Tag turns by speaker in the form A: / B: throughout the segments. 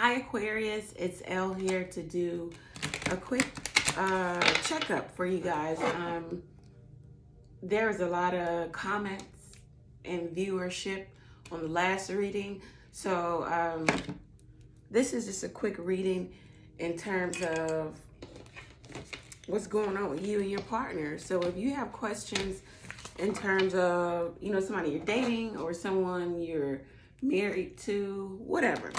A: Hi Aquarius, it's Elle here to do a quick checkup for you guys. There's a lot of comments and viewership on the last reading, so this is just a quick reading in terms of what's going on with you and your partner. So if you have questions in terms of, you know, somebody you're dating or someone you're married to, whatever,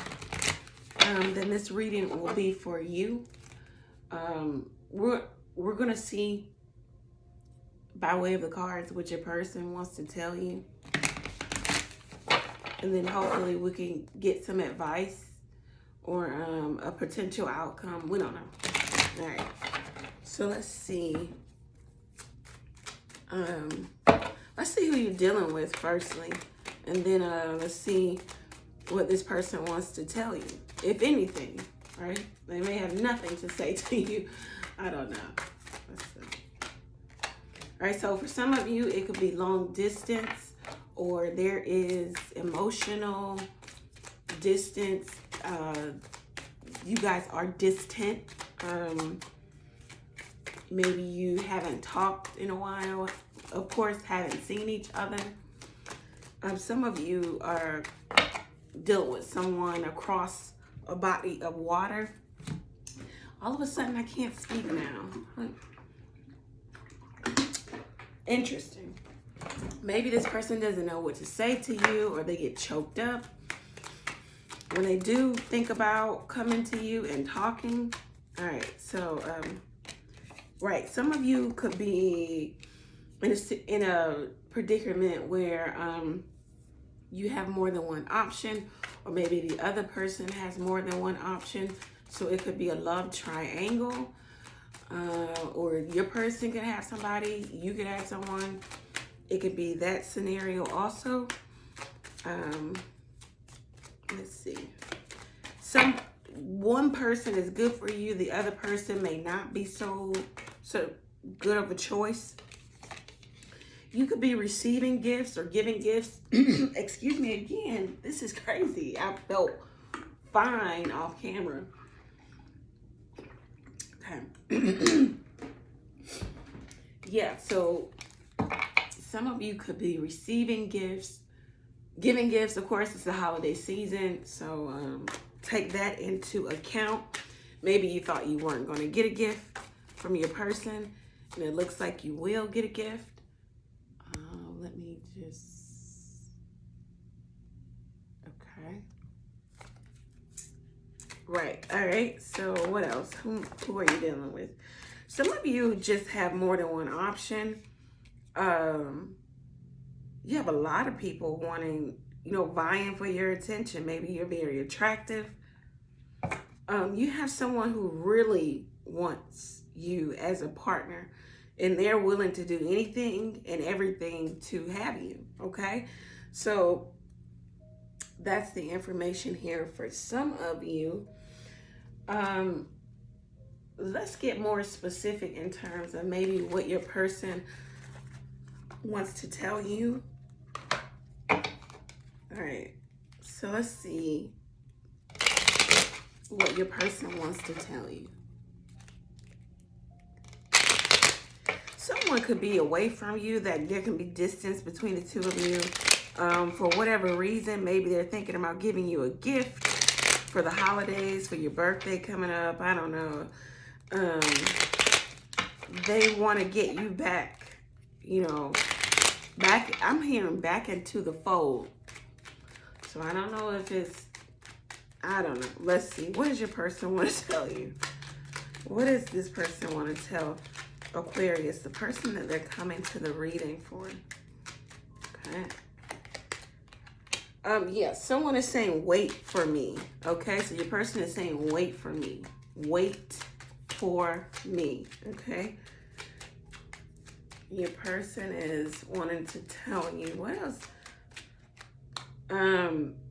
A: then this reading will be for you. We're gonna see by way of the cards what your person wants to tell you, and then hopefully we can get some advice or a potential outcome. We don't know. All right, so let's see. Let's see who you're dealing with firstly, and then let's see what this person wants to tell you, if anything, right? They may have nothing to say to you. I don't know. Let's see. All right, so for some of you, it could be long distance, or there is emotional distance. You guys are distant. Maybe you haven't talked in a while. Of course, haven't seen each other. Some of you are dealing with someone across a body of water. All of a sudden, I can't speak now. Interesting. Maybe this person doesn't know what to say to you, or they get choked up when they do think about coming to you and talking. All right, so, right, some of you could be in a predicament where you have more than one option, or maybe the other person has more than one option. So it could be a love triangle, or your person can have somebody, you could have someone. It could be that scenario also. Let's see. One person is good for you, the other person may not be so good of a choice. You could be receiving gifts or giving gifts. Excuse me again. This is crazy. I felt fine off camera. Okay. Yeah, so some of you could be receiving gifts, giving gifts. Of course, it's the holiday season, so take that into account. Maybe you thought you weren't going to get a gift from your person, and it looks like you will get a gift. Let me just, okay. Right, all right, so what else? Who are you dealing with? Some of you just have more than one option. You have a lot of people wanting, you know, vying for your attention. Maybe you're very attractive. You have someone who really wants you as a partner, and they're willing to do anything and everything to have you, okay? So that's the information here for some of you. Let's get more specific in terms of maybe what your person wants to tell you. All right, so let's see what your person wants to tell you. Someone could be away from you, that there can be distance between the two of you for whatever reason. Maybe they're thinking about giving you a gift for the holidays, for your birthday coming up. I don't know. They want to get you back, you know, back. I'm hearing back into the fold. So I don't know if it's, I don't know. Let's see. What does your person want to tell you? What does this person want to tell Aquarius, the person that they're coming to the reading for? Okay. Yeah, someone is saying, wait for me. Okay, so your person is saying, wait for me. Wait for me. Okay. Your person is wanting to tell you, what else?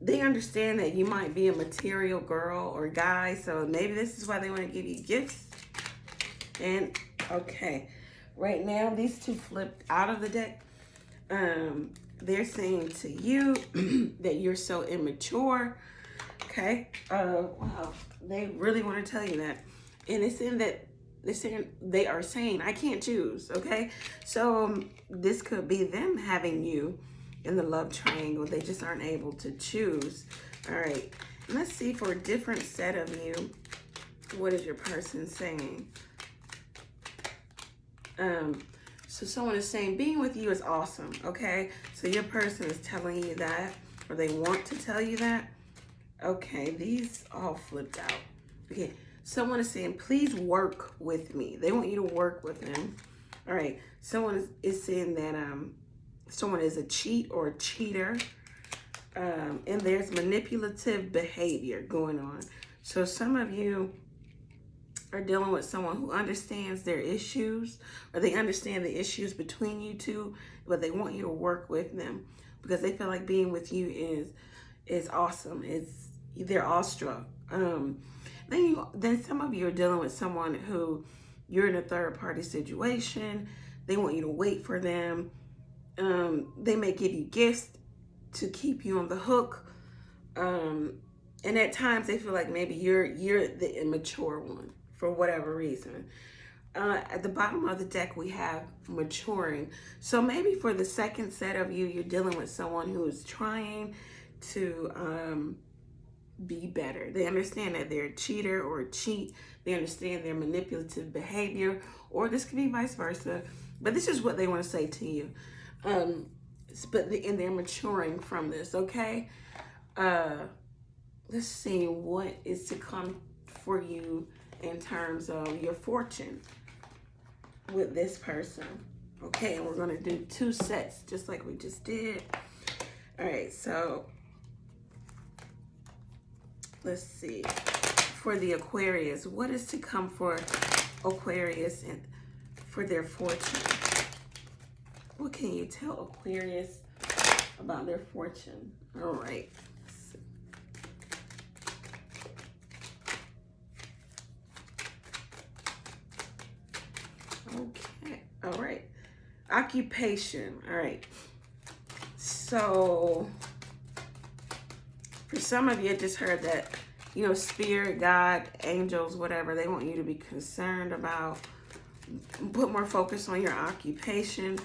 A: They understand that you might be a material girl or guy, so maybe this is why they want to give you gifts. And okay, right now these two flipped out of the deck. They're saying to you that you're so immature, Okay. Wow. They really want to tell you that. And it's in that they are saying, I can't choose. Okay. So this could be them having you in the love triangle. They just aren't able to choose. All right. Let's see for a different set of you. What is your person saying? So someone is saying being with you is awesome. Okay. So your person is telling you that, or they want to tell you that. Okay, these all flipped out. Okay, someone is saying, please work with me. They want you to work with them. All right, someone is saying that someone is a cheat or a cheater. And there's manipulative behavior going on. So some of you are dealing with someone who understands their issues, or they understand the issues between you two, but they want you to work with them because they feel like being with you is awesome. They're awestruck. Then some of you are dealing with someone who you're in a third party situation. They want you to wait for them. They may give you gifts to keep you on the hook. And at times they feel like maybe you're the immature one for whatever reason. At the bottom of the deck, we have maturing. So maybe for the second set of you, you're dealing with someone who is trying to be better. They understand that they're a cheater or a cheat. They understand their manipulative behavior, or this could be vice versa. But this is what they want to say to you. And they're maturing from this, okay? Let's see what is to come for you in terms of your fortune with this person. Okay, and we're going to do 2 sets just like we just did. All right, so let's see. For the Aquarius, what is to come for Aquarius and for their fortune? What can you tell Aquarius about their fortune? All right. Okay. All right. Occupation. All right. So for some of you, I just heard that, you know, spirit, God, angels, whatever, they want you to be concerned about, put more focus on your occupation.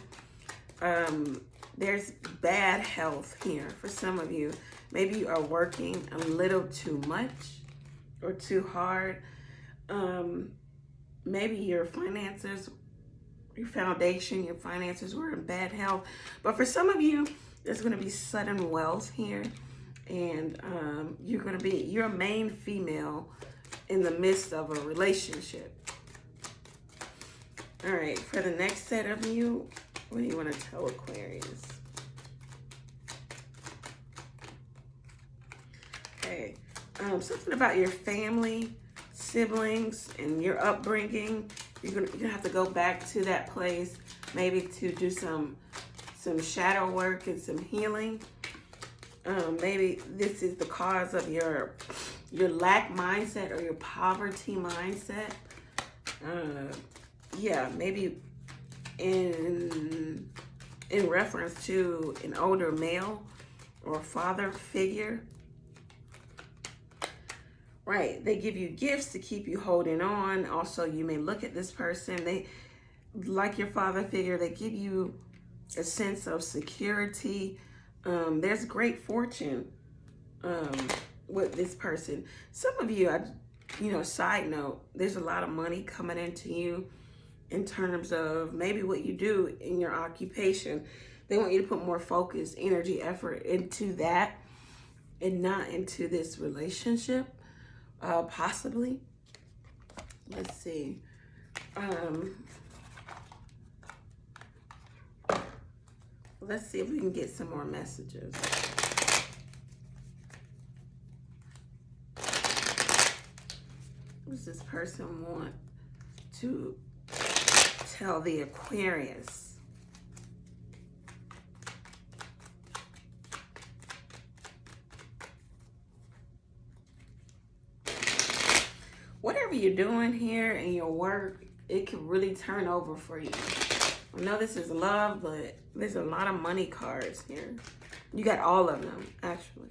A: There's bad health here for some of you. Maybe you are working a little too much or too hard. Maybe your finances, your foundation, your finances were in bad health. But for some of you, there's going to be sudden wealth here. And you're a main female in the midst of a relationship. All right, for the next set of you, what do you want to tell Aquarius? Okay, something about your family, siblings, and your upbringing. You're gonna have to go back to that place, maybe to do some shadow work and some healing. Maybe this is the cause of your lack mindset or your poverty mindset. Yeah, maybe in reference to an older male or father figure. Right, they give you gifts to keep you holding on. Also, you may look at this person, they, like your father figure, they give you a sense of security. There's great fortune with this person. Some of you, side note, there's a lot of money coming into you in terms of maybe what you do in your occupation. They want you to put more focus, energy, effort into that and not into this relationship, possibly. Let's see. Let's see if we can get some more messages. What does this person want to tell the Aquarius? Whatever you're doing here in your work, it can really turn over for you. I know this is love, but there's a lot of money cards here. You got all of them, actually.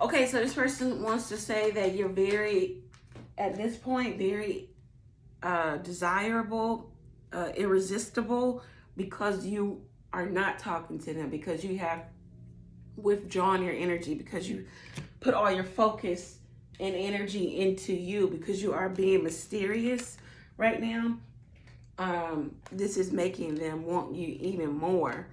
A: Okay, so this person wants to say that you're very, at this point, very desirable, irresistible, because you are not talking to them, because you have withdrawn your energy, because you put all your focus and energy into you, because you are being mysterious right now. This is making them want you even more.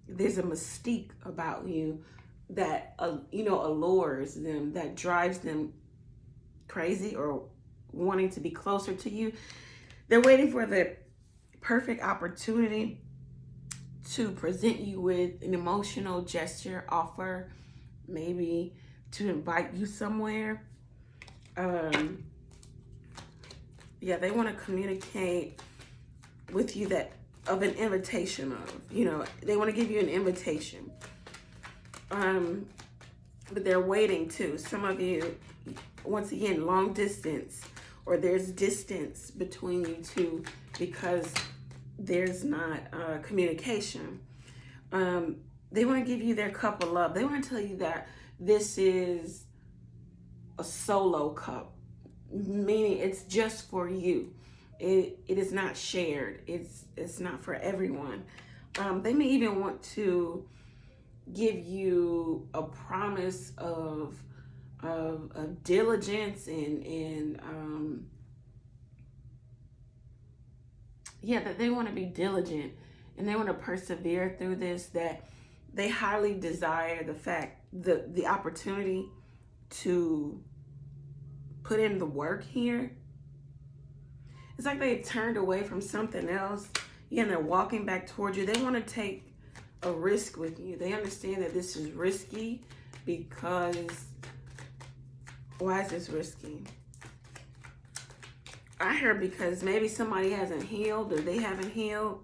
A: There's a mystique about you that allures them, that drives them crazy or wanting to be closer to you. They're waiting for the perfect opportunity to present you with an emotional gesture, offer, maybe to invite you somewhere. Yeah, they want to communicate with you that of an invitation of, they want to give you an invitation. But they're waiting too. Some of you, once again, long distance, or there's distance between you two because there's not communication. They want to give you their cup of love. They want to tell you that this is a solo cup, meaning it's just for you. It is not shared. It's not for everyone. They may even want to give you a promise of diligence and that they want to be diligent and they want to persevere through this, that they highly desire the opportunity to put in the work here. It's like they turned away from something else, and they're walking back towards you. They want to take a risk with you. They understand that this is risky because, why is this risky? I heard because maybe somebody hasn't healed or they haven't healed.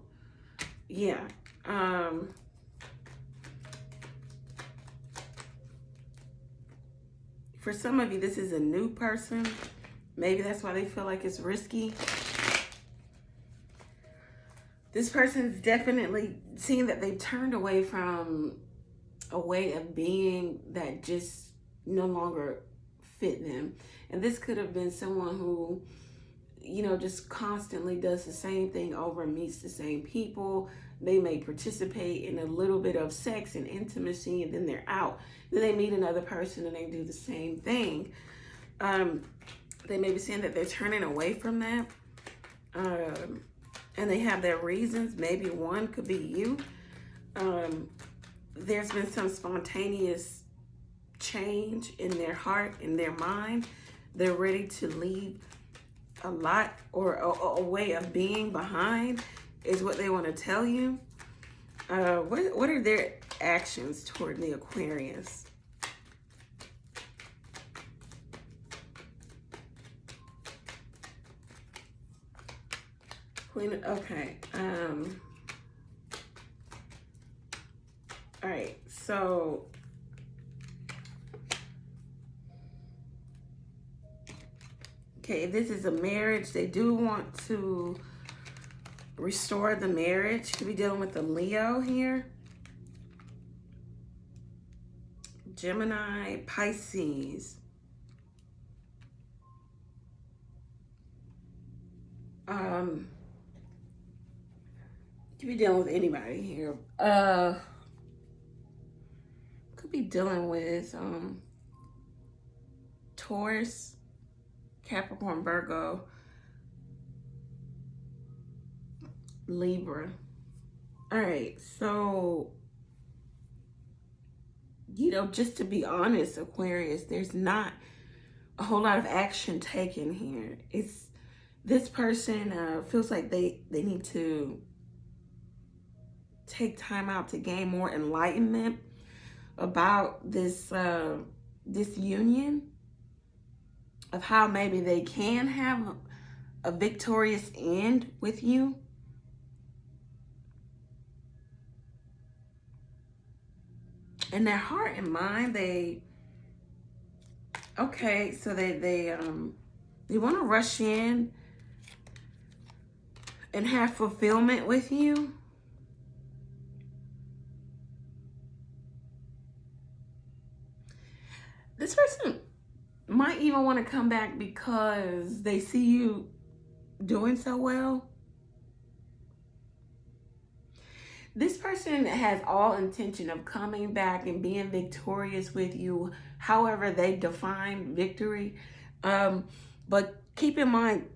A: Yeah. For some of you, this is a new person. Maybe that's why they feel like it's risky. This person's definitely seeing that they've turned away from a way of being that just no longer fit them. And this could have been someone who, just constantly does the same thing over and meets the same people. They may participate in a little bit of sex and intimacy, and then they're out. Then they meet another person and they do the same thing. They may be saying that they're turning away from that. And they have their reasons. Maybe one could be you. There's been some spontaneous change in their heart, in their mind. They're ready to leave a lot or a way of being behind is what they want to tell you. What are their actions toward the Aquarius? Queen, okay. All right, so okay, if this is a marriage, they do want to restore the marriage. Could be dealing with a Leo here. Gemini, Pisces. Could be dealing with anybody here. Could be dealing with Taurus, Capricorn, Virgo, Libra. All right, so just to be honest, Aquarius, there's not a whole lot of action taken here. It's this person feels like they need to take time out to gain more enlightenment about this this union, of how maybe they can have a victorious end with you. In their heart and mind, they want to rush in and have fulfillment with you. even want to come back because they see you doing so well. This person has all intention of coming back and being victorious with you, however they define victory. But keep in mind,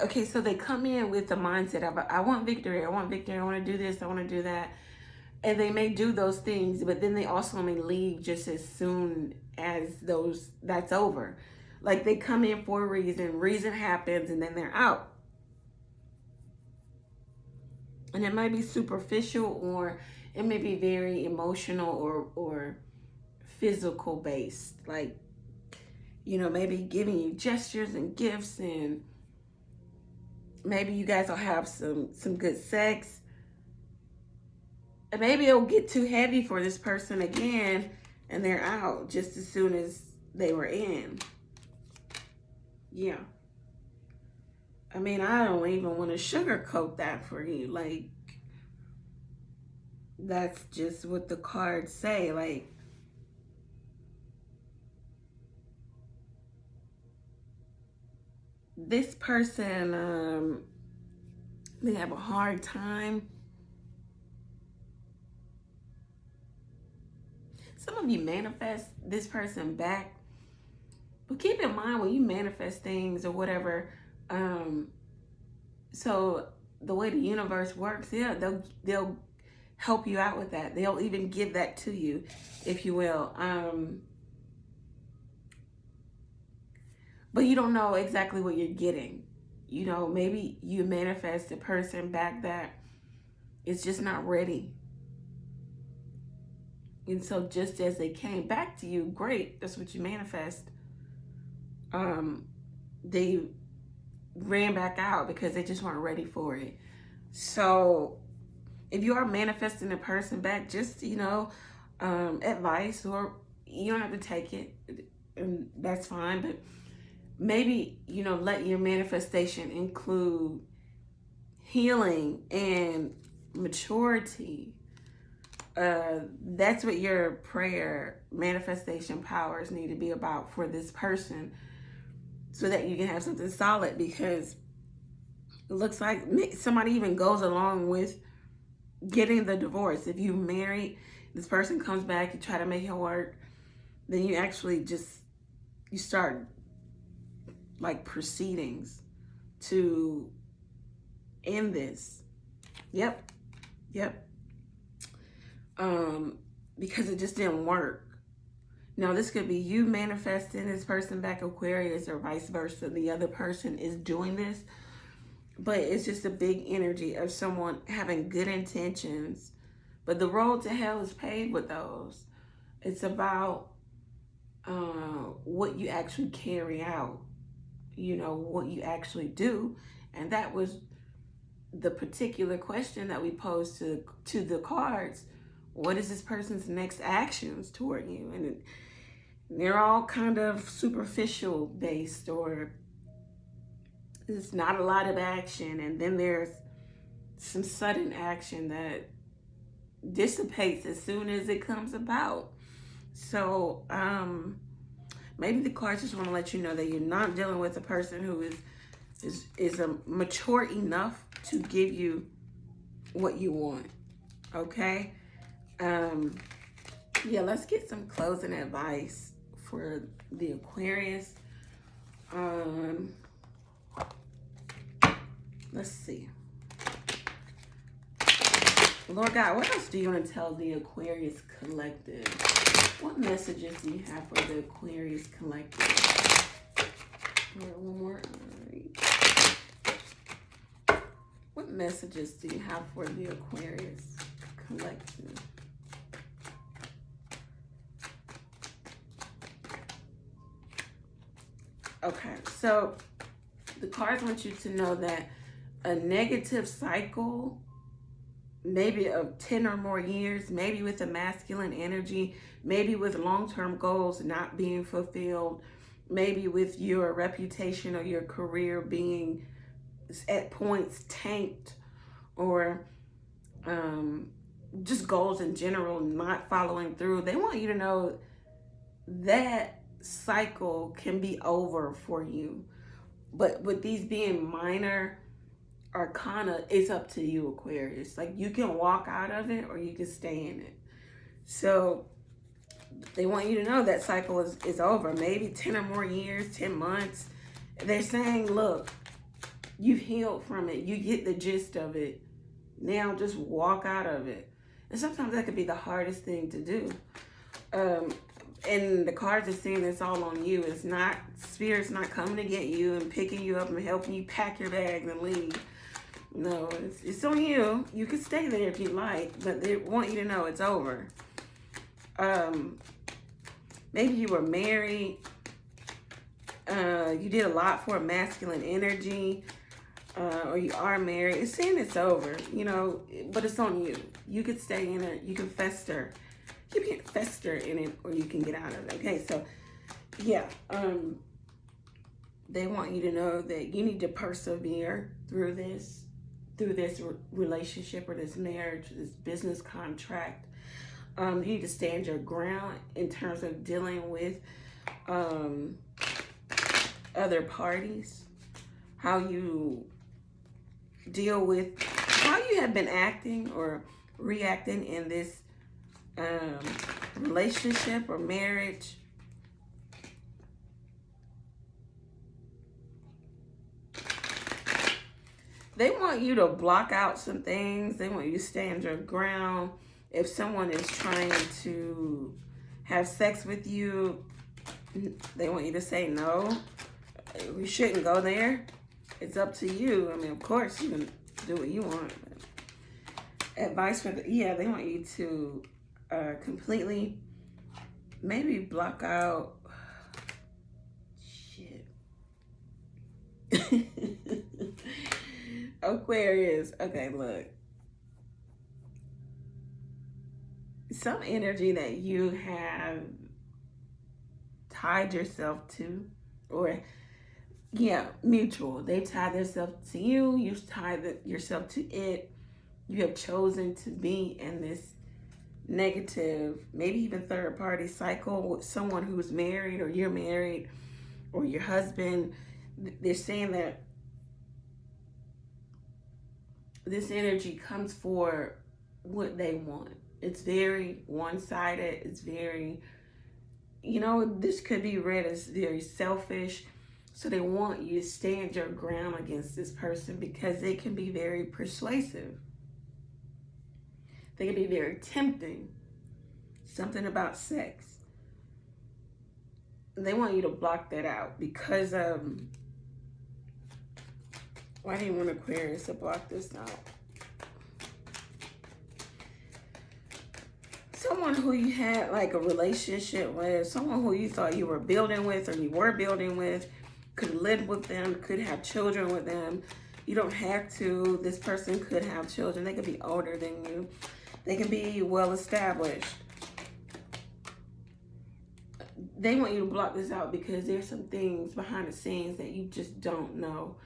A: okay, so they come in with the mindset of, I want victory, I want victory, I want to do this, I want to do that. And they may do those things, but then they also may leave just as soon as that's over. Like they come in for a reason happens, and then they're out. And it might be superficial, or it may be very emotional or physical based. Like, you know, maybe giving you gestures and gifts, and maybe you guys will have some good sex. And maybe it'll get too heavy for this person again, and they're out just as soon as they were in. Yeah. I mean, I don't even want to sugarcoat that for you. Like, that's just what the cards say. Like, this person, they have a hard time. Some of you manifest this person back. But keep in mind, when you manifest things or whatever, so the way the universe works, yeah, they'll help you out with that. They'll even give that to you, if you will. But you don't know exactly what you're getting. You know, maybe you manifest a person back that is just not ready. And so just as they came back to you, great, that's what you manifest. They ran back out because they just weren't ready for it. So if you are manifesting a person back, just, you know, advice, or you don't have to take it, and that's fine, but maybe, you know, let your manifestation include healing and maturity. That's what your prayer manifestation powers need to be about for this person, so that you can have something solid. Because it looks like somebody even goes along with getting the divorce. If you married, this person comes back, you try to make it work, then you actually you start like proceedings to end this. Yep. Because it just didn't work. Now, this could be you manifesting this person back, Aquarius, or vice versa. The other person is doing this. But it's just a big energy of someone having good intentions. But the road to hell is paved with those. It's about what you actually carry out. You know, what you actually do. And that was the particular question that we posed to the cards. What is this person's next actions toward you? And they're all kind of superficial based, or there's not a lot of action, and then there's some sudden action that dissipates as soon as it comes about. So maybe the cards just want to let you know that you're not dealing with a person who is mature enough to give you what you want. Okay. Yeah, let's get some closing advice for the Aquarius. Let's see. Lord God, what else do you want to tell the Aquarius collective? What messages do you have for the Aquarius collective? One more. What messages do you have for the Aquarius collective? Okay, so the cards want you to know that a negative cycle, maybe of 10 or more years, maybe with a masculine energy, maybe with long-term goals not being fulfilled, maybe with your reputation or your career being at points tanked, or just goals in general not following through. They want you to know that cycle can be over for you. But with these being minor arcana, it's up to you, Aquarius. Like, you can walk out of it or you can stay in it. So they want you to know that cycle is over. Maybe 10 or more years, 10 months. They're saying, look, you've healed from it. You get the gist of it. Now just walk out of it. And sometimes that could be the hardest thing to do. And the cards are saying it's all on you. It's not, Spirit's not coming to get you and picking you up and helping you pack your bags and leave. No, it's on you. You can stay there if you like, but they want you to know it's over. Maybe you were married. You did a lot for masculine energy. Or you are married. It's saying it's over, you know, but it's on you. You can stay in it. You can fester. You can fester in it, or you can get out of it. Okay, so yeah, they want you to know that you need to persevere through this relationship or this marriage, this business contract. You need to stand your ground in terms of dealing with other parties, how you deal with how you have been acting or reacting in this relationship or marriage. They want you to block out some things. They want you to stand your ground. If someone is trying to have sex with you, they want you to say no. We shouldn't go there. It's up to you. I mean, of course, you can do what you want. Advice for they want you to completely maybe block out shit. Aquarius. Okay, look. Some energy that you have tied yourself to, or mutual. They tie themselves to you. You've tied yourself to it. You have chosen to be in this negative, maybe even third party cycle with someone who's married, or you're married, or your husband. They're saying that this energy comes for what they want. It's very one-sided. It's very, this could be read as very selfish. So they want you to stand your ground against this person because they can be very persuasive. They can be very tempting. Something about sex. They want you to block that out because why do you want Aquarius to block this out? Someone who you had like a relationship with, someone who you thought you were building with, or you were building with, could live with them, could have children with them. You don't have to. This person could have children. They could be older than you. They can be well established. They want you to block this out because there's some things behind the scenes that you just don't know.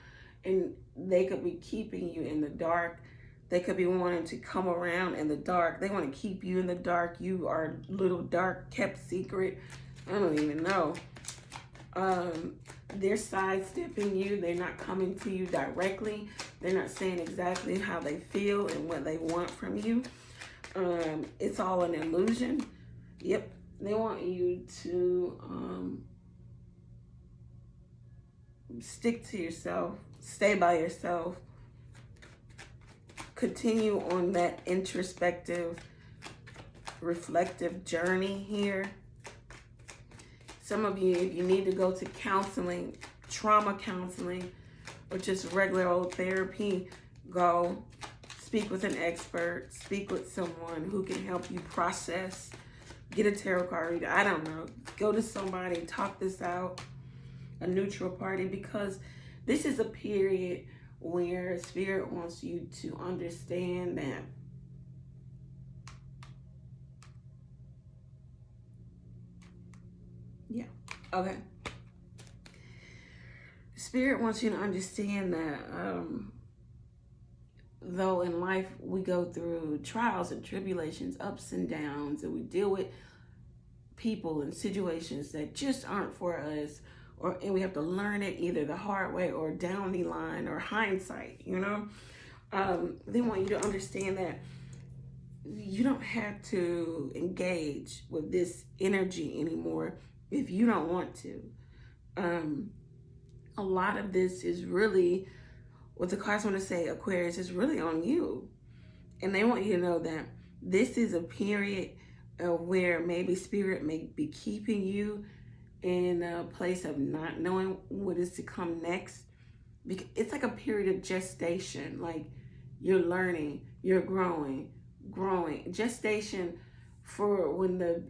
A: And they could be keeping you in the dark. They could be wanting to come around in the dark. They want to keep you in the dark. You are a little dark, kept secret. I don't even know. They're sidestepping you. They're not coming to you directly. They're not saying exactly how they feel and what they want from you. It's all an illusion. Yep. They want you to stick to yourself. Stay by yourself. Continue on that introspective, reflective journey here. Some of you, if you need to go to counseling, trauma counseling, or just regular old therapy, go speak with an expert, speak with someone who can help you process, get a tarot card reader. I don't know. Go to somebody, talk this out, a neutral party, because this is a period where Spirit wants you to understand that okay. Spirit wants you to understand that though in life we go through trials and tribulations, ups and downs, and we deal with people and situations that just aren't for us, and we have to learn it either the hard way or down the line or hindsight, you know. They want you to understand that you don't have to engage with this energy anymore if you don't want to. A lot of this is really, what the cards want to say, Aquarius, is really on you. And they want you to know that this is a period where maybe spirit may be keeping you in a place of not knowing what is to come next. It's like a period of gestation. Like, you're learning, you're growing. Gestation, for when the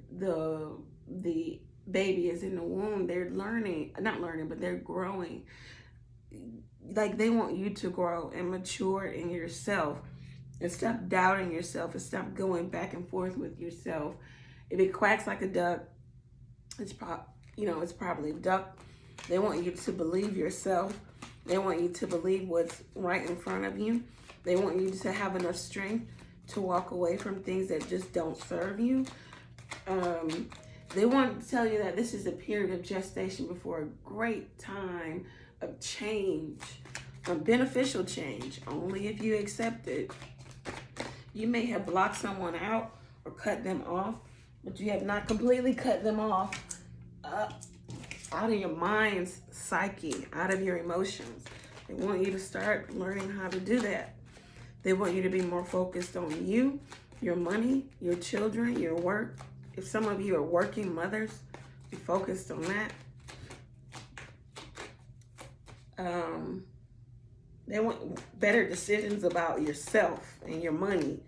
A: baby is in the womb, they're not learning, but they're growing. Like, they want you to grow and mature in yourself and stop doubting yourself and stop going back and forth with yourself. If it quacks like a duck, it's probably a duck. They want you to believe yourself. They want you to believe what's right in front of you. They want you to have enough strength to walk away from things that just don't serve you. They want to tell you that this is a period of gestation before a great time of change, a beneficial change, only if you accept it. You may have blocked someone out or cut them off, but you have not completely cut them off out of your mind's psyche, out of your emotions. They want you to start learning how to do that. They want you to be more focused on you, your money, your children, your work. If some of you are working mothers, be focused on that. They want better decisions about yourself and your money.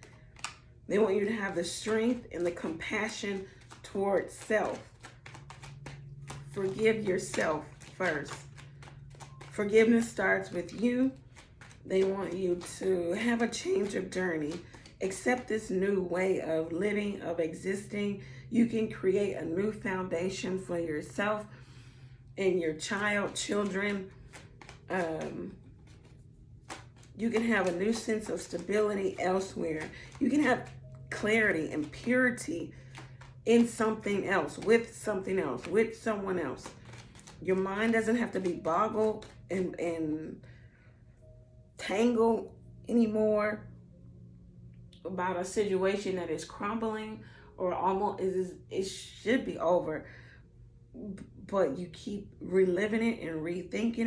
A: They want you to have the strength and the compassion towards self. Forgive yourself first. Forgiveness starts with you. They want you to have a change of journey. Accept this new way of living, of existing. You can create a new foundation for yourself and your children. You can have a new sense of stability elsewhere. You can have clarity and purity in something else, with something else, with someone else. Your mind doesn't have to be boggled and tangled anymore about a situation that is crumbling or almost it should be over, but you keep reliving it and rethinking it.